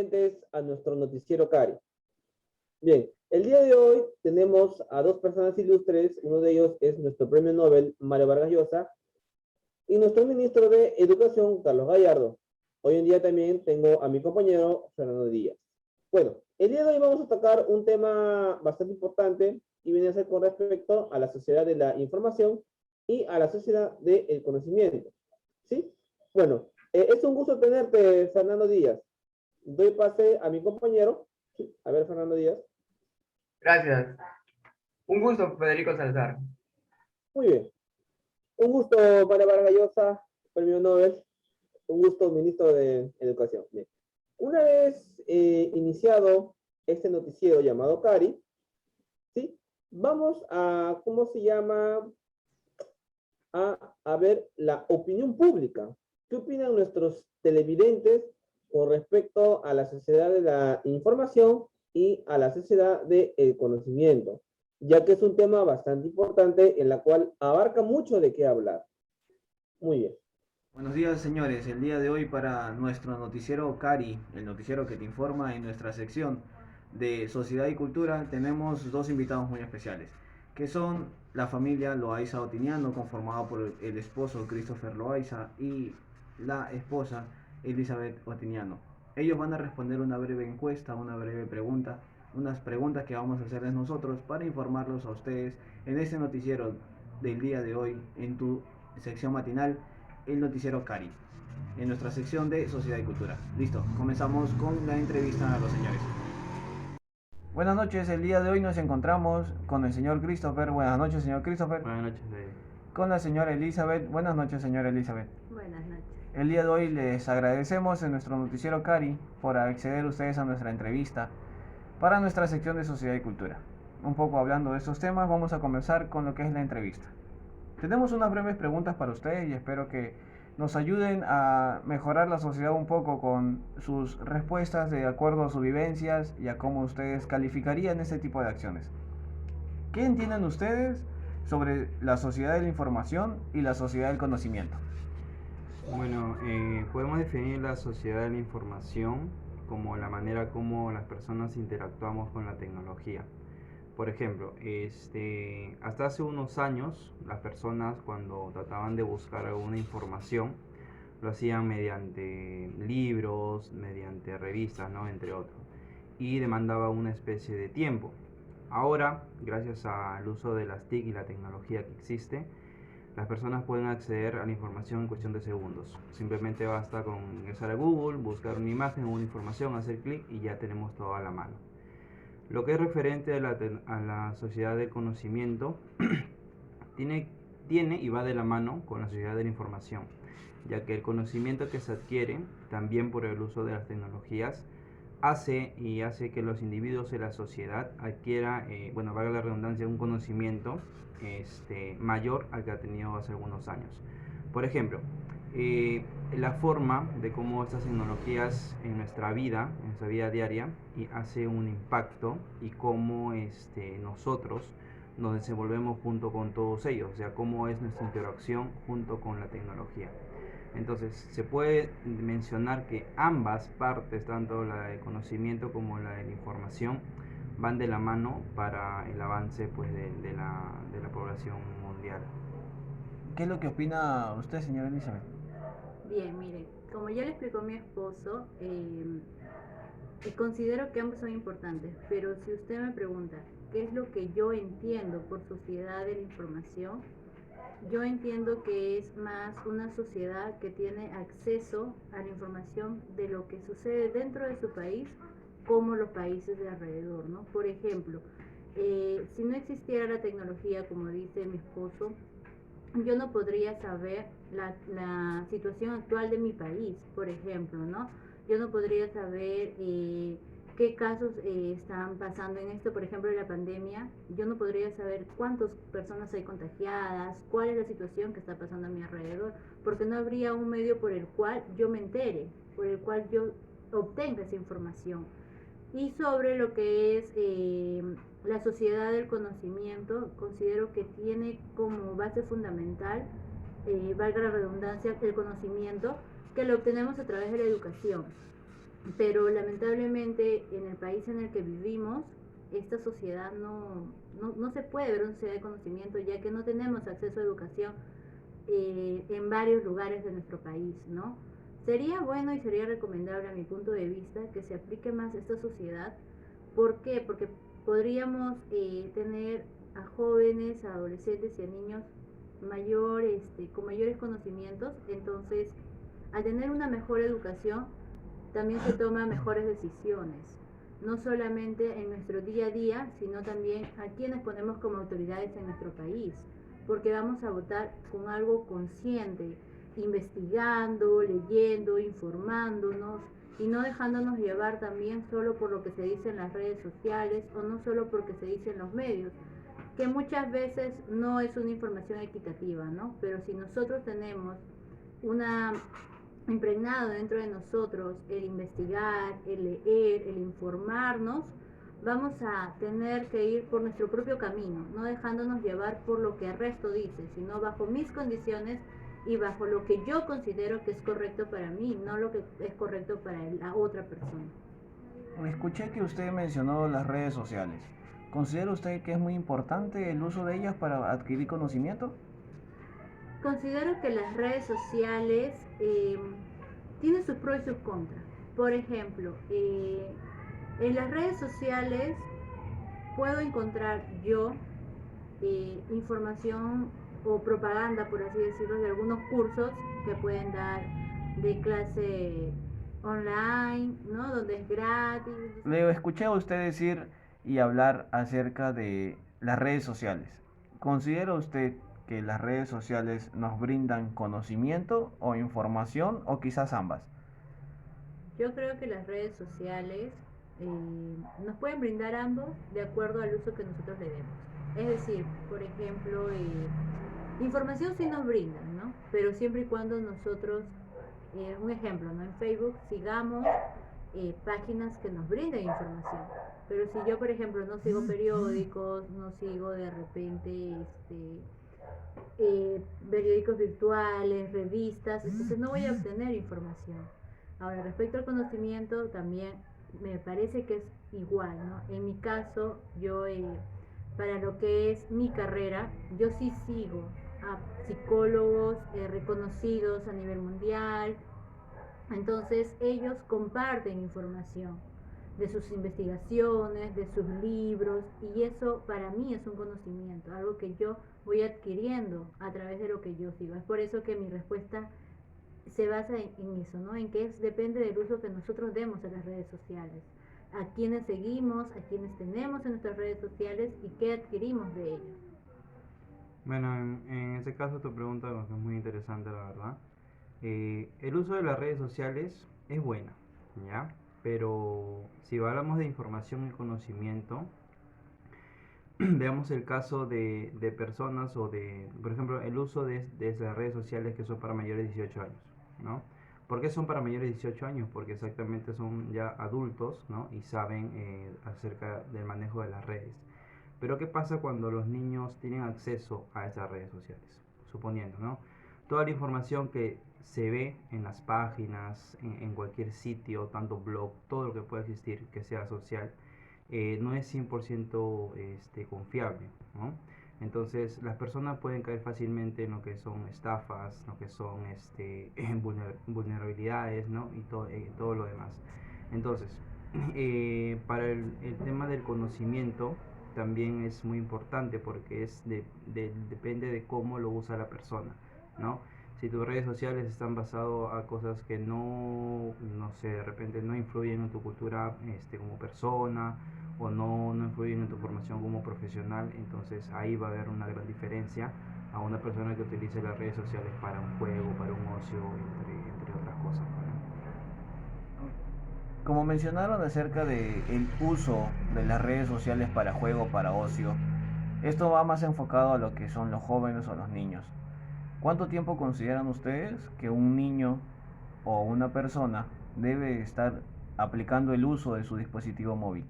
oyentes a nuestro noticiero Cari. Bien, el día de hoy tenemos a dos personas ilustres. Uno de ellos es nuestro premio Nobel, Mario Vargas Llosa, y nuestro ministro de Educación, Carlos Gallardo. Hoy en día también tengo a mi compañero Fernando Díaz. Bueno, el día de hoy vamos a tocar un tema bastante importante y viene a ser con respecto a la sociedad de la información y a la sociedad del conocimiento. ¿Sí? Bueno, es un gusto tenerte, Fernando Díaz. Doy pase a mi compañero. Sí, a ver, Fernando Díaz. Gracias. Un gusto, Federico Salazar. Muy bien. Un gusto, María Vargas Llosa, premio Nobel. Un gusto, ministro de Educación. Bien. Una vez iniciado este noticiero llamado Cari, ¿sí? Vamos a, ¿cómo se llama? A ver la opinión pública. ¿Qué opinan nuestros televidentes con respecto a la sociedad de la información y a la sociedad del conocimiento? Ya que es un tema bastante importante en la cual abarca mucho de qué hablar. Muy bien. Buenos días, señores. El día de hoy para nuestro noticiero Cari, el noticiero que te informa en nuestra sección de Sociedad y Cultura, tenemos dos invitados muy especiales, que son la familia Loaiza Otiniano, conformada por el esposo Christopher Loaiza y la esposa Elizabeth Otiniano. Ellos van a responder una breve encuesta, una breve pregunta, unas preguntas que vamos a hacerles nosotros para informarlos a ustedes en este noticiero del día de hoy, en tu sección matinal, el noticiero Cari, en nuestra sección de Sociedad y Cultura. Listo, comenzamos con la entrevista a los señores. Buenas noches, el día de hoy nos encontramos con el señor Christopher. Buenas noches, señor Christopher. Buenas noches, Con la señora Elizabeth. Buenas noches, señora Elizabeth. Buenas noches. El día de hoy les agradecemos en nuestro noticiero Cari por acceder ustedes a nuestra entrevista para nuestra sección de Sociedad y Cultura. Un poco hablando de estos temas, vamos a comenzar con lo que es la entrevista. Tenemos unas breves preguntas para ustedes y espero que nos ayuden a mejorar la sociedad un poco con sus respuestas de acuerdo a sus vivencias y a cómo ustedes calificarían este tipo de acciones. ¿Qué entienden ustedes sobre la sociedad de la información y la sociedad del conocimiento? Bueno, podemos definir la sociedad de la información como la manera como las personas interactuamos con la tecnología. Por ejemplo, hasta hace unos años las personas cuando trataban de buscar alguna información lo hacían mediante libros, mediante revistas, ¿no? Entre otros, y demandaba una especie de tiempo. Ahora, gracias al uso de las TIC y la tecnología que existe, las personas pueden acceder a la información en cuestión de segundos. Simplemente basta con ingresar a Google, buscar una imagen o una información, hacer clic y ya tenemos todo a la mano. Lo que es referente a la sociedad del conocimiento tiene y va de la mano con la sociedad de la información, ya que el conocimiento que se adquiere también por el uso de las tecnologías hace que los individuos de la sociedad adquiera, valga la redundancia, un conocimiento mayor al que ha tenido hace algunos años. Por ejemplo, la forma de cómo estas tecnologías en nuestra vida diaria, hace un impacto y cómo nosotros nos desenvolvemos junto con todos ellos, o sea, cómo es nuestra interacción junto con la tecnología. Entonces, se puede mencionar que ambas partes, tanto la del conocimiento como la de la información, van de la mano para el avance pues, de la población mundial. ¿Qué es lo que opina usted, señora Elizabeth? Bien, mire, como ya le explicó mi esposo, considero que ambos son importantes, pero si usted me pregunta qué es lo que yo entiendo por sociedad de la información, yo entiendo que es más una sociedad que tiene acceso a la información de lo que sucede dentro de su país como los países de alrededor, ¿no? Por ejemplo, si no existiera la tecnología, como dice mi esposo, yo no podría saber la situación actual de mi país, por ejemplo, ¿no? Yo no podría saber qué casos están pasando en esto, por ejemplo, de la pandemia. Yo no podría saber cuántas personas hay contagiadas, cuál es la situación que está pasando a mi alrededor, porque no habría un medio por el cual yo me entere, por el cual yo obtenga esa información. Y sobre lo que es la sociedad del conocimiento, considero que tiene como base fundamental, valga la redundancia, el conocimiento que lo obtenemos a través de la educación. pero lamentablemente en el país en el que vivimos, esta sociedad no se puede ver una sociedad de conocimiento, ya que no tenemos acceso a educación en varios lugares de nuestro país, ¿no? Sería bueno y sería recomendable a mi punto de vista que se aplique más esta sociedad. ¿Por qué? Porque podríamos tener a jóvenes, a adolescentes y a niños con mayores conocimientos. Entonces, al tener una mejor educación, también se toman mejores decisiones, no solamente en nuestro día a día, sino también a quienes ponemos como autoridades en nuestro país, porque vamos a votar con algo consciente, investigando, leyendo, informándonos y no dejándonos llevar también solo por lo que se dice en las redes sociales o no solo porque se dice en los medios, que muchas veces no es una información equitativa, ¿no? Pero si nosotros tenemos una impregnado dentro de nosotros el investigar, el leer, el informarnos, vamos a tener que ir por nuestro propio camino, no dejándonos llevar por lo que el resto dice, sino bajo mis condiciones y bajo lo que yo considero que es correcto para mí, no lo que es correcto para la otra persona. Escuché que usted mencionó las redes sociales. ¿Considera usted que es muy importante el uso de ellas para adquirir conocimiento? Considero que las redes sociales tienen sus pros y sus contras. Por ejemplo, en las redes sociales puedo encontrar yo información o propaganda, por así decirlo, de algunos cursos que pueden dar de clase online, ¿no? Donde es gratis. Le escuché a usted decir y hablar acerca de las redes sociales. ¿Considera usted que las redes sociales nos brindan conocimiento o información o quizás ambas? Yo creo que las redes sociales nos pueden brindar ambos de acuerdo al uso que nosotros le demos. Es decir, por ejemplo, información sí nos brindan, ¿no? Pero siempre y cuando nosotros, un ejemplo, ¿no? En Facebook sigamos páginas que nos brinden información. Pero si yo, por ejemplo, no sigo periódicos, no sigo de repente periódicos virtuales, revistas, entonces no voy a obtener información. Ahora, respecto al conocimiento, también me parece que es igual, ¿no? En mi caso, yo para lo que es mi carrera, yo sí sigo a psicólogos reconocidos a nivel mundial, entonces ellos comparten información de sus investigaciones, de sus libros, y eso para mí es un conocimiento, algo que yo voy adquiriendo a través de lo que yo sigo. Es por eso que mi respuesta se basa en eso, ¿no? En que depende del uso que nosotros demos a las redes sociales, a quienes seguimos, a quienes tenemos en nuestras redes sociales y qué adquirimos de ellos. Bueno, en ese caso tu pregunta es muy interesante, la verdad. El uso de las redes sociales es buena, ¿ya? Pero si hablamos de información y conocimiento, veamos el caso de personas o de, por ejemplo, el uso de esas redes sociales que son para mayores de 18 años, ¿no? ¿Por qué son para mayores de 18 años? Porque exactamente son ya adultos, ¿no? Y saben acerca del manejo de las redes. Pero ¿qué pasa cuando los niños tienen acceso a esas redes sociales? Suponiendo, ¿no? Toda la información que se ve en las páginas, en cualquier sitio, tanto blog, todo lo que pueda existir que sea social, no es 100% confiable, ¿no? Entonces las personas pueden caer fácilmente en lo que son estafas, lo que son vulnerabilidades, ¿no? Y todo lo demás. Entonces, para el tema del conocimiento también es muy importante porque depende de cómo lo usa la persona, ¿no? Si tus redes sociales están basadas a cosas que no sé, de repente no influyen en tu cultura como persona o no influyen en tu formación como profesional, entonces ahí va a haber una gran diferencia a una persona que utilice las redes sociales para un juego, para un ocio, entre otras cosas, ¿no? Como mencionaron acerca del uso de las redes sociales para juego, para ocio, esto va más enfocado a lo que son los jóvenes o los niños. ¿Cuánto tiempo consideran ustedes que un niño o una persona debe estar aplicando el uso de su dispositivo móvil?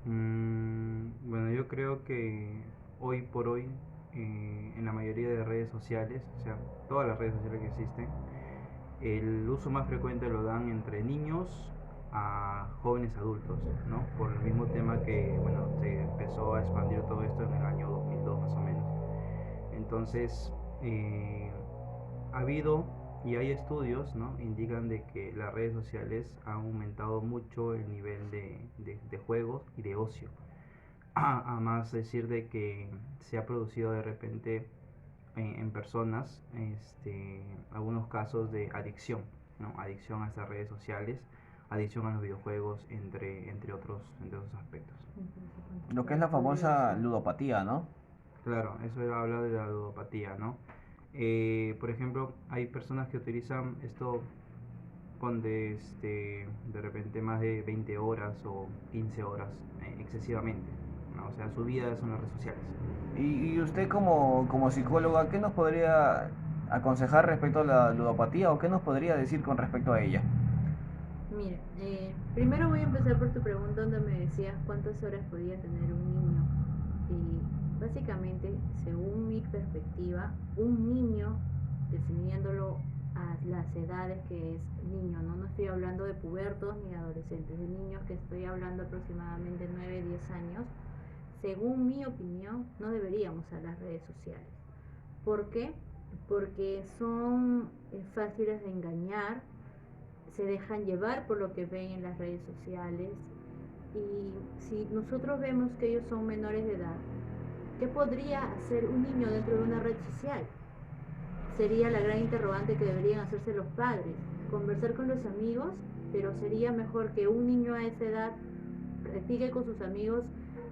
Bueno, yo creo que hoy por hoy, en la mayoría de redes sociales, o sea, todas las redes sociales que existen, El uso más frecuente lo dan entre niños a jóvenes adultos, ¿no? Por el mismo tema que, bueno, se empezó a expandir todo esto en el año 2002 más o menos. Entonces, ha habido y hay estudios, ¿no? Indican de que las redes sociales han aumentado mucho el nivel de juegos y de ocio. A más decir de que se ha producido de repente en personas algunos casos de adicción, ¿no? Adicción a estas redes sociales, adicción a los videojuegos, entre otros aspectos. Lo que es la famosa ludopatía, ¿no? Claro, eso habla de la ludopatía, ¿no? Por ejemplo, hay personas que utilizan esto de repente más de 20 horas o 15 horas excesivamente, ¿no? O sea, su vida son las redes sociales. Y usted como psicóloga, ¿qué nos podría aconsejar respecto a la ludopatía o qué nos podría decir con respecto a ella? Mira, primero voy a empezar por tu pregunta donde me decías cuántas horas podía tener un niño. Básicamente, según mi perspectiva, un niño, definiéndolo a las edades que es niño, no estoy hablando de pubertos ni de adolescentes, de niños que estoy hablando aproximadamente 9, 10 años, según mi opinión, no deberíamos usar las redes sociales. ¿Por qué? Porque son fáciles de engañar, se dejan llevar por lo que ven en las redes sociales, y si nosotros vemos que ellos son menores de edad, ¿qué podría hacer un niño dentro de una red social? Sería la gran interrogante que deberían hacerse los padres. Conversar con los amigos, pero sería mejor que un niño a esa edad practique con sus amigos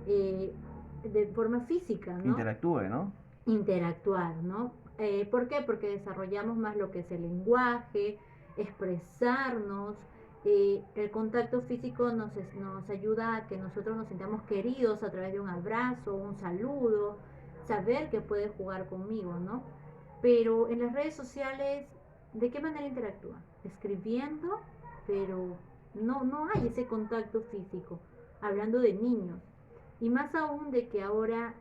de forma física, ¿no? Interactúe, ¿no? Interactuar, ¿no? ¿Por qué? Porque desarrollamos más lo que es el lenguaje, expresarnos. El contacto físico nos ayuda a que nosotros nos sintamos queridos a través de un abrazo, un saludo, saber que puede jugar conmigo, ¿no? Pero en las redes sociales, ¿de qué manera interactúan? Escribiendo, pero no hay ese contacto físico, hablando de niños. Y más aún de que ahora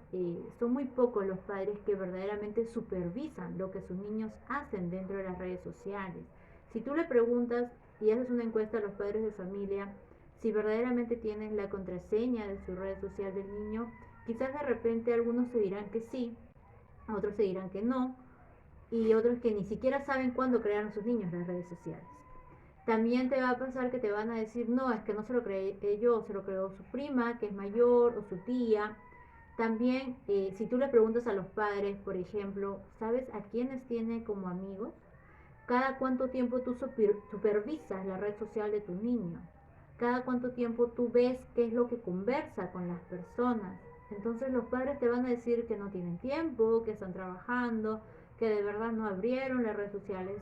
son muy pocos los padres que verdaderamente supervisan lo que sus niños hacen dentro de las redes sociales. Si tú le preguntas y haces una encuesta a los padres de familia, si verdaderamente tienen la contraseña de su red social del niño, quizás de repente algunos se dirán que sí, otros se dirán que no, y otros que ni siquiera saben cuándo crearon sus niños las redes sociales. También te va a pasar que te van a decir, no, es que no se lo creé yo, se lo creó su prima, que es mayor, o su tía. También, si tú le preguntas a los padres, por ejemplo, ¿sabes a quiénes tiene como amigos? ¿Cada cuánto tiempo tú supervisas la red social de tu niño? ¿Cada cuánto tiempo tú ves qué es lo que conversa con las personas? Entonces los padres te van a decir que no tienen tiempo, que están trabajando, que de verdad no abrieron las redes sociales.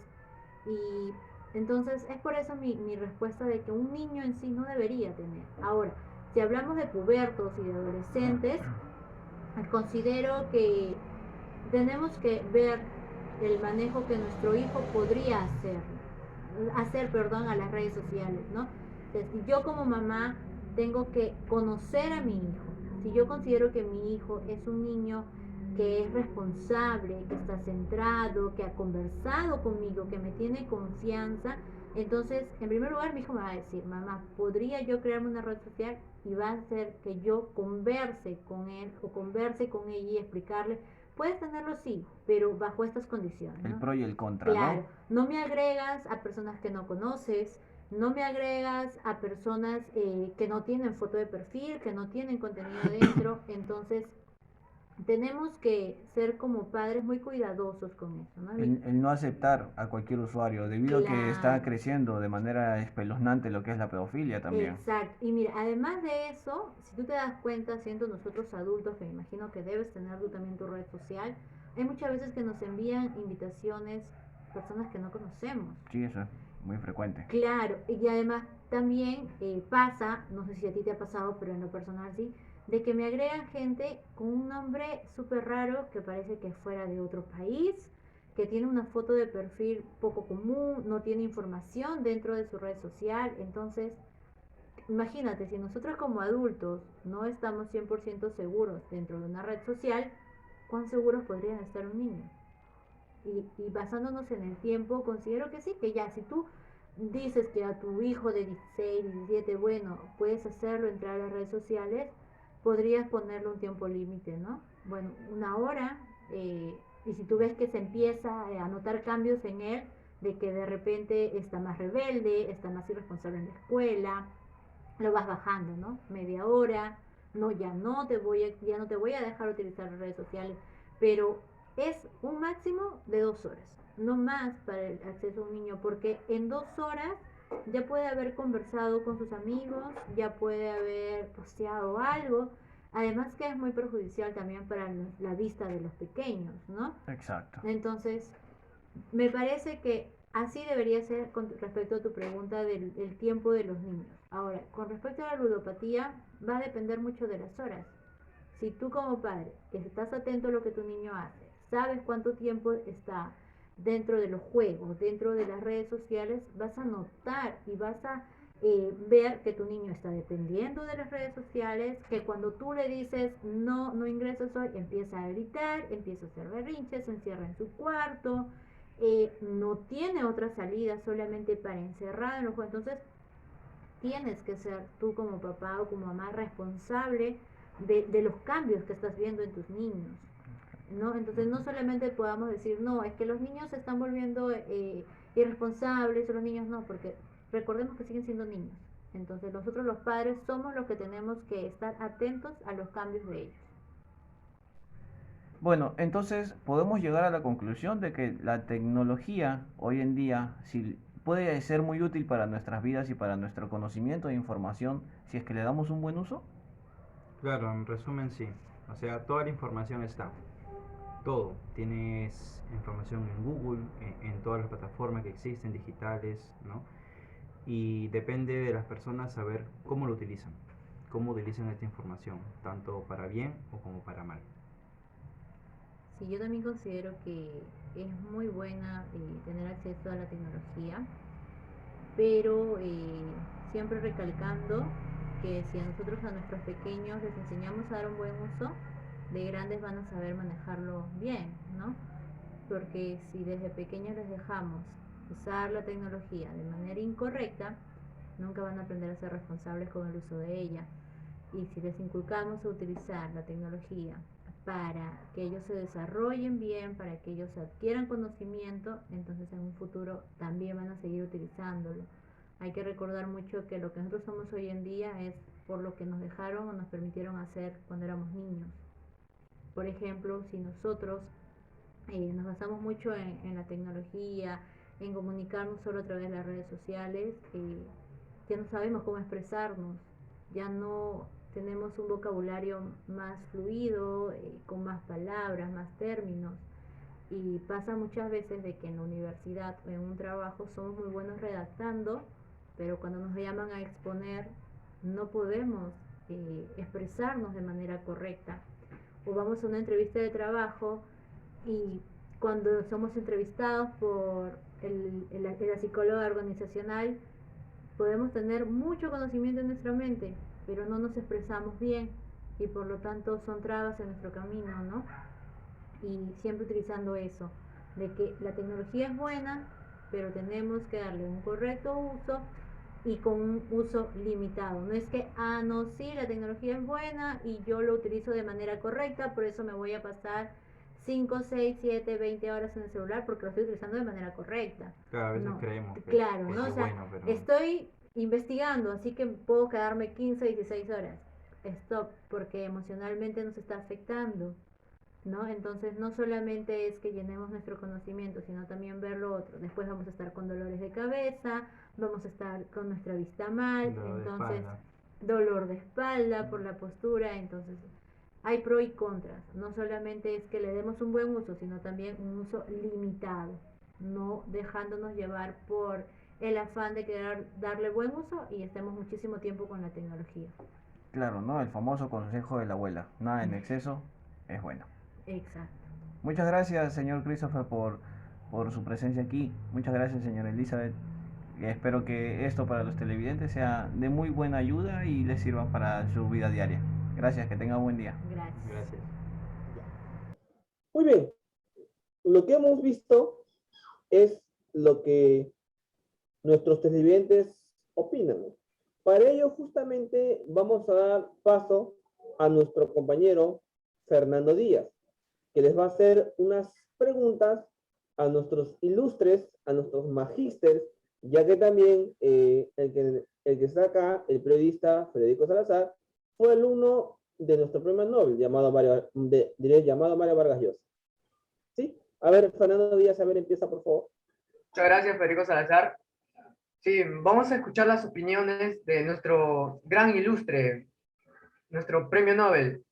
Y entonces es por eso mi respuesta de que un niño en sí no debería tener. Ahora, si hablamos de pubertos y de adolescentes, considero que tenemos que ver el manejo que nuestro hijo podría hacer a las redes sociales, ¿no? Entonces, yo como mamá tengo que conocer a mi hijo. Si yo considero que mi hijo es un niño que es responsable, que está centrado, que ha conversado conmigo, que me tiene confianza, entonces, en primer lugar, mi hijo me va a decir, mamá, ¿podría yo crearme una red social? Y va a hacer que yo converse con él o converse con ella y explicarle, puedes tenerlo sí, pero bajo estas condiciones, ¿no? El pro y el contra, claro, ¿no? No me agregas a personas que no conoces, no me agregas a personas que no tienen foto de perfil, que no tienen contenido dentro, entonces tenemos que ser como padres muy cuidadosos con eso, ¿no? El no aceptar a cualquier usuario, debido a que está creciendo de manera espeluznante lo que es la pedofilia también. Exacto. Y mira, además de eso, si tú te das cuenta, siendo nosotros adultos, que me imagino que debes tener tú también tu red social, hay muchas veces que nos envían invitaciones personas que no conocemos. Sí, eso es muy frecuente. Claro, y además también pasa, no sé si a ti te ha pasado, pero en lo personal sí, de que me agregan gente con un nombre súper raro que parece que es fuera de otro país, que tiene una foto de perfil poco común, no tiene información dentro de su red social. Entonces, imagínate, si nosotros como adultos no estamos 100% seguros dentro de una red social, ¿cuán seguros podrían estar un niño? Y basándonos en el tiempo, considero que sí, que ya, si tú dices que a tu hijo de 16, 17, bueno, puedes hacerlo entrar a las redes sociales, podrías ponerle un tiempo límite, ¿no? Bueno, 1 hora, y si tú ves que se empieza a notar cambios en él, de que de repente está más rebelde, está más irresponsable en la escuela, lo vas bajando, ¿no? Media hora, no, ya no te voy a dejar utilizar las redes sociales, pero es un máximo de 2 horas, no más para el acceso a un niño, porque en 2 horas ya puede haber conversado con sus amigos, ya puede haber posteado algo, además que es muy perjudicial también para la vista de los pequeños, ¿no? Exacto. Entonces, me parece que así debería ser con respecto a tu pregunta del tiempo de los niños. Ahora, con respecto a la ludopatía, va a depender mucho de las horas. Si tú como padre, que estás atento a lo que tu niño hace, sabes cuánto tiempo está dentro de los juegos, dentro de las redes sociales, vas a notar y vas a ver que tu niño está dependiendo de las redes sociales, que cuando tú le dices no, no ingresas hoy, empieza a gritar, empieza a hacer berrinches, se encierra en su cuarto, no tiene otra salida solamente para encerrar en los juegos. Entonces tienes que ser tú como papá o como mamá responsable de los cambios que estás viendo en tus niños, ¿no? Entonces no solamente podamos decir, no, es que los niños se están volviendo irresponsables, o los niños no, porque recordemos que siguen siendo niños. Entonces nosotros los padres somos los que tenemos que estar atentos a los cambios de ellos. Bueno, entonces podemos llegar a la conclusión de que la tecnología hoy en día sí puede ser muy útil para nuestras vidas y para nuestro conocimiento e información si es que le damos un buen uso. Claro, en resumen sí. O sea, toda la información está. Todo. Tienes información en Google, en todas las plataformas que existen, digitales, ¿no? Y depende de las personas saber cómo lo utilizan, cómo utilizan esta información, tanto para bien o como para mal. Sí, yo también considero que es muy buena tener acceso a la tecnología, pero siempre recalcando que si a nosotros, a nuestros pequeños, les enseñamos a dar un buen uso, de grandes van a saber manejarlo bien, ¿no? Porque si desde pequeños les dejamos usar la tecnología de manera incorrecta, nunca van a aprender a ser responsables con el uso de ella. Y si les inculcamos a utilizar la tecnología para que ellos se desarrollen bien, para que ellos adquieran conocimiento, entonces en un futuro también van a seguir utilizándolo. Hay que recordar mucho que lo que nosotros somos hoy en día es por lo que nos dejaron o nos permitieron hacer cuando éramos niños. Por ejemplo, si nosotros nos basamos mucho en la tecnología, en comunicarnos solo a través de las redes sociales, ya no sabemos cómo expresarnos, ya no tenemos un vocabulario más fluido, con más palabras, más términos. Y pasa muchas veces de que en la universidad o en un trabajo somos muy buenos redactando, pero cuando nos llaman a exponer no podemos expresarnos de manera correcta. O vamos a una entrevista de trabajo y cuando somos entrevistados por la psicóloga organizacional, podemos tener mucho conocimiento en nuestra mente, pero no nos expresamos bien y por lo tanto son trabas en nuestro camino, ¿no? Y siempre utilizando eso, de que la tecnología es buena, pero tenemos que darle un correcto uso y con un uso limitado. No es que, no, sí, la tecnología es buena y yo lo utilizo de manera correcta, por eso me voy a pasar 5, 6, 7, 20 horas en el celular porque lo estoy utilizando de manera correcta. Claro, a veces no, creemos que claro, ¿no? es O sea, bueno, pero estoy investigando, así que puedo quedarme 15, 16 horas. Stop, porque emocionalmente nos está afectando, ¿no? Entonces no solamente es que llenemos nuestro conocimiento, sino también ver lo otro. Después vamos a estar con dolores de cabeza, vamos a estar con nuestra vista mal, entonces dolor de espalda por la postura, entonces hay pro y contras. No solamente es que le demos un buen uso, sino también un uso limitado, no dejándonos llevar por el afán de querer darle buen uso y estemos muchísimo tiempo con la tecnología. Claro, ¿no? El famoso consejo de la abuela, nada en exceso es bueno. Exacto. Muchas gracias, señor Christopher, por su presencia aquí. Muchas gracias, señora Elizabeth. Espero que esto para los televidentes sea de muy buena ayuda y les sirva para su vida diaria. Gracias, que tenga buen día. Gracias. gracias. Muy bien. lo que hemos visto es lo que nuestros televidentes opinan. Para ello, justamente, vamos a dar paso a nuestro compañero Fernando Díaz, que les va a hacer unas preguntas a nuestros ilustres, a nuestros magísteres, ya que también el que está acá, el periodista Federico Salazar, fue alumno de nuestro premio Nobel, llamado Mario Vargas Llosa. ¿Sí? A ver, Fernando Díaz, a ver, empieza, por favor. Muchas gracias, Federico Salazar. Sí, vamos a escuchar las opiniones de nuestro gran ilustre, nuestro premio Nobel,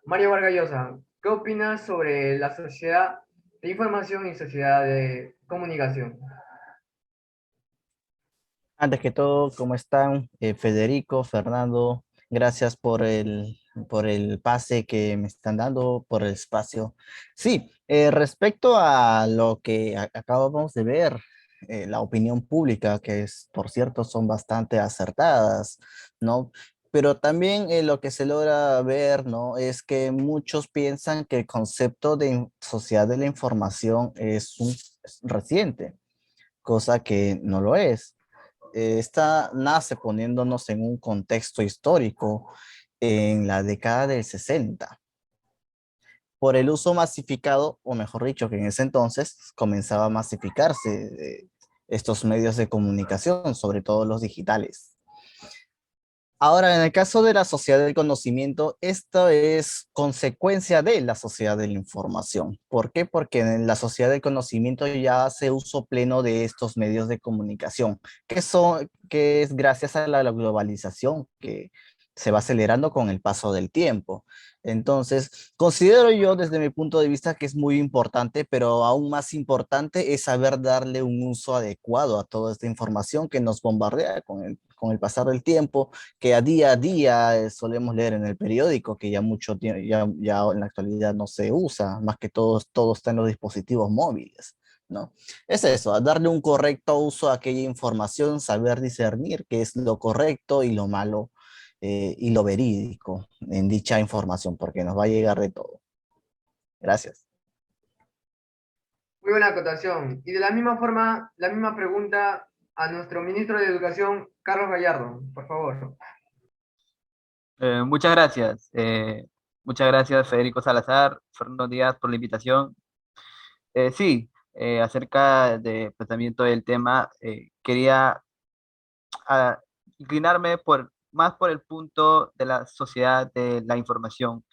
Mario Vargas Llosa. ¿Qué opinas sobre la sociedad de información y sociedad de comunicación? Antes que todo, ¿cómo están? Federico, Fernando, gracias por el pase que me están dando, por el espacio. Sí, respecto a lo que acabamos de ver, la opinión pública, que es, por cierto, son bastante acertadas, ¿no? Pero también lo que se logra ver, ¿no? Es que muchos piensan que el concepto de sociedad de la información es reciente, cosa que no lo es. Esta nace poniéndonos en un contexto histórico en la década del 60 por el uso masificado, o mejor dicho, que en ese entonces comenzaba a masificarse estos medios de comunicación, sobre todo los digitales. Ahora, en el caso de la sociedad del conocimiento, esto es consecuencia de la sociedad de la información. ¿Por qué? Porque en la sociedad del conocimiento ya hace uso pleno de estos medios de comunicación, que es gracias a la globalización que se va acelerando con el paso del tiempo. Entonces, considero yo desde mi punto de vista que es muy importante, pero aún más importante es saber darle un uso adecuado a toda esta información que nos bombardea con el pasar del tiempo, que a día solemos leer en el periódico, que ya mucho tiempo, ya en la actualidad no se usa, más que todo está en los dispositivos móviles, ¿no? Es eso, a darle un correcto uso a aquella información, saber discernir qué es lo correcto y lo malo y lo verídico en dicha información, porque nos va a llegar de todo. Gracias. Muy buena acotación. Y de la misma forma, la misma pregunta a nuestro ministro de Educación, Carlos Gallardo, por favor. Muchas gracias. Muchas gracias, Federico Salazar, Fernando Díaz, por la invitación. Sí, acerca del tratamiento del tema, quería ah, inclinarme más por el punto de la sociedad de la información,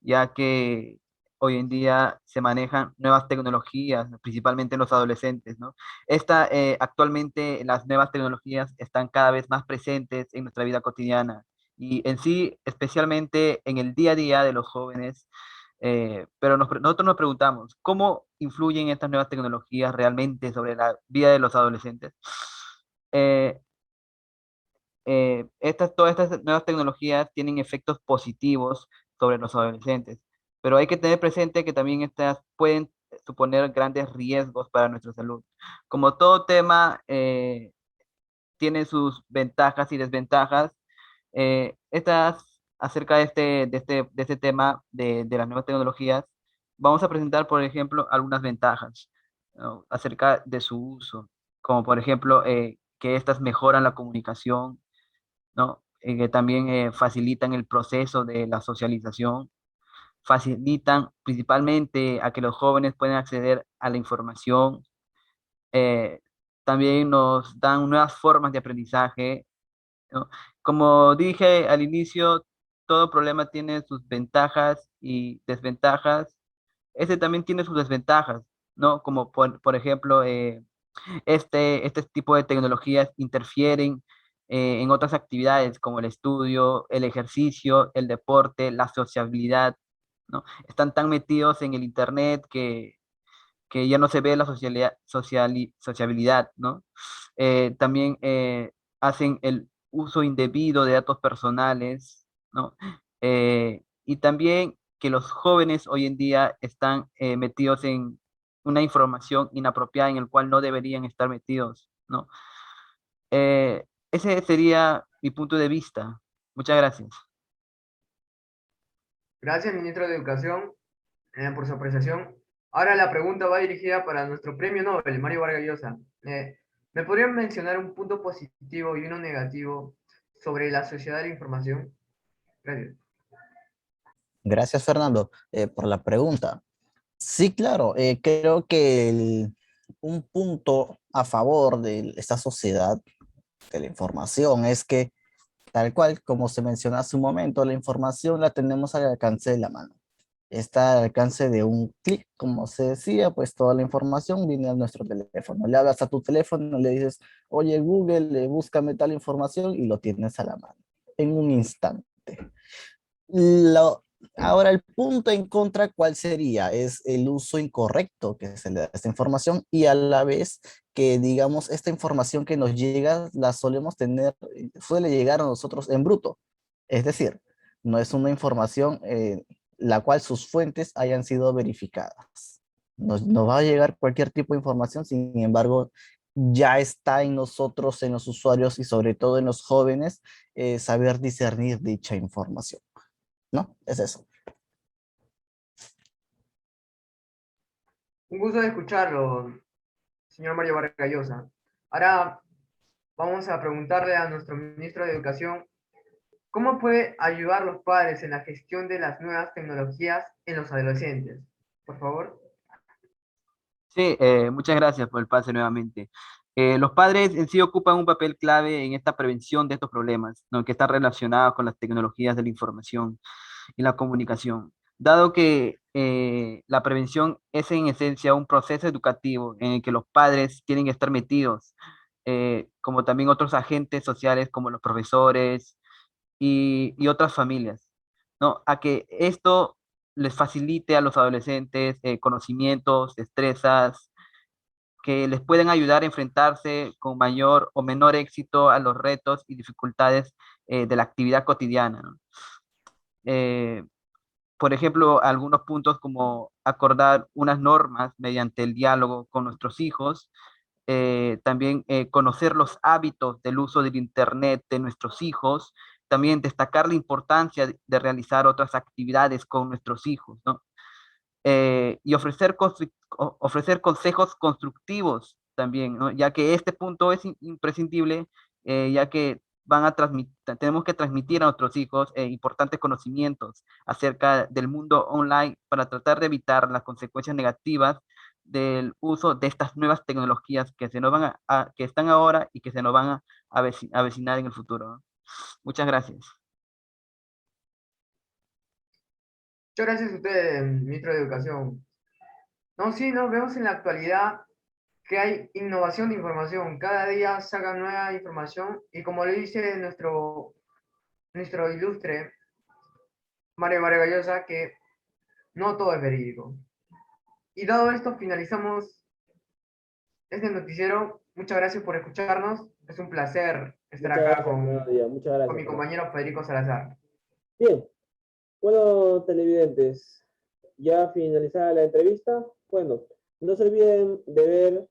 ya que hoy en día se manejan nuevas tecnologías, principalmente en los adolescentes, ¿no? Actualmente las nuevas tecnologías están cada vez más presentes en nuestra vida cotidiana y en sí, especialmente en el día a día de los jóvenes. Pero nosotros nos preguntamos, ¿cómo influyen estas nuevas tecnologías realmente sobre la vida de los adolescentes? Eh, todas estas nuevas tecnologías tienen efectos positivos sobre los adolescentes, pero hay que tener presente que también estas pueden suponer grandes riesgos para nuestra salud. Como todo tema tiene sus ventajas y desventajas, acerca de este tema de las nuevas tecnologías, vamos a presentar, por ejemplo, algunas ventajas, ¿no? Acerca de su uso, como por ejemplo que estas mejoran la comunicación, ¿no? Que también facilitan el proceso de la socialización, facilitan principalmente a que los jóvenes puedan acceder a la información, eh, también nos dan nuevas formas de aprendizaje, ¿no? Como dije al inicio, todo problema tiene sus ventajas y desventajas. Ese también tiene sus desventajas, ¿no? Como por ejemplo, este tipo de tecnologías interfieren en otras actividades como el estudio, el ejercicio, el deporte, la sociabilidad, ¿no? Están tan metidos en el internet que ya no se ve la sociabilidad, ¿no? También hacen el uso indebido de datos personales, ¿no? Y también que los jóvenes hoy en día están metidos en una información inapropiada en el cual no deberían estar metidos, ¿no? Ese sería mi punto de vista. Muchas gracias. Gracias, ministro de Educación, por su apreciación. Ahora la pregunta va dirigida para nuestro premio Nobel, Mario Vargas Llosa. ¿Me podrían mencionar un punto positivo y uno negativo sobre la sociedad de la información? Gracias. Gracias, Fernando, por la pregunta. Sí, claro, creo que un punto a favor de esta sociedad de la información es que, tal cual, como se mencionó hace un momento, la información la tenemos al alcance de la mano. Está al alcance de un clic, como se decía, pues toda la información viene a nuestro teléfono. Le hablas a tu teléfono, le dices, oye Google, búscame tal información y lo tienes a la mano, en un instante. Lo, ahora el punto en contra, ¿cuál sería? Es el uso incorrecto que se le da a esta información y a la vez que, digamos, esta información que nos llega, la solemos tener, suele llegar a nosotros en bruto. Es decir, no es una información la cual sus fuentes hayan sido verificadas. Nos va a llegar cualquier tipo de información, sin embargo, ya está en nosotros, en los usuarios y sobre todo en los jóvenes, saber discernir dicha información. ¿No? Es eso. Un gusto de escucharlo, señor Mario Vargas Llosa. Ahora vamos a preguntarle a nuestro ministro de Educación, ¿cómo puede ayudar los padres en la gestión de las nuevas tecnologías en los adolescentes? Por favor. Sí, muchas gracias por el pase nuevamente. Los padres en sí ocupan un papel clave en esta prevención de estos problemas, ¿no? Que están relacionados con las tecnologías de la información y la comunicación, dado que la prevención es en esencia un proceso educativo en el que los padres tienen que estar metidos, como también otros agentes sociales como los profesores y otras familias, ¿no? A que esto les facilite a los adolescentes conocimientos, destrezas, que les pueden ayudar a enfrentarse con mayor o menor éxito a los retos y dificultades de la actividad cotidiana, ¿no? Eh, por ejemplo, algunos puntos como acordar unas normas mediante el diálogo con nuestros hijos, también conocer los hábitos del uso del Internet de nuestros hijos, también destacar la importancia de realizar otras actividades con nuestros hijos, ¿no? Y ofrecer consejos constructivos también, ¿no? Ya que este punto es imprescindible, ya que tenemos que transmitir a nuestros hijos importantes conocimientos acerca del mundo online para tratar de evitar las consecuencias negativas del uso de estas nuevas tecnologías que se nos van que están ahora y que se nos van a avecinar en el futuro, ¿no? Muchas gracias. Muchas gracias a usted, ministro de Educación. No, sí, nos vemos en la actualidad que hay innovación de información. Cada día saca nueva información y como le dice nuestro ilustre Mario Vargas Llosa, que no todo es verídico. Y dado esto, finalizamos este noticiero. Muchas gracias por escucharnos. Es un placer estar Muchas acá gracias, Fernando Díaz. Muchas con gracias, mi Fernando. compañero Federico Salazar. Bien, bueno, televidentes, ya finalizada la entrevista, bueno, no se olviden de ver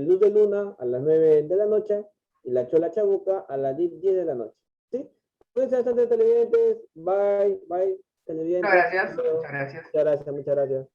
Luz de Luna a las 9 de la noche y La Chola Chabuca a las 10 de la noche. ¿Sí? Cuídense bastante, televidentes. Bye, bye, televidentes. Muchas gracias. Muchas gracias. Muchas gracias, muchas gracias.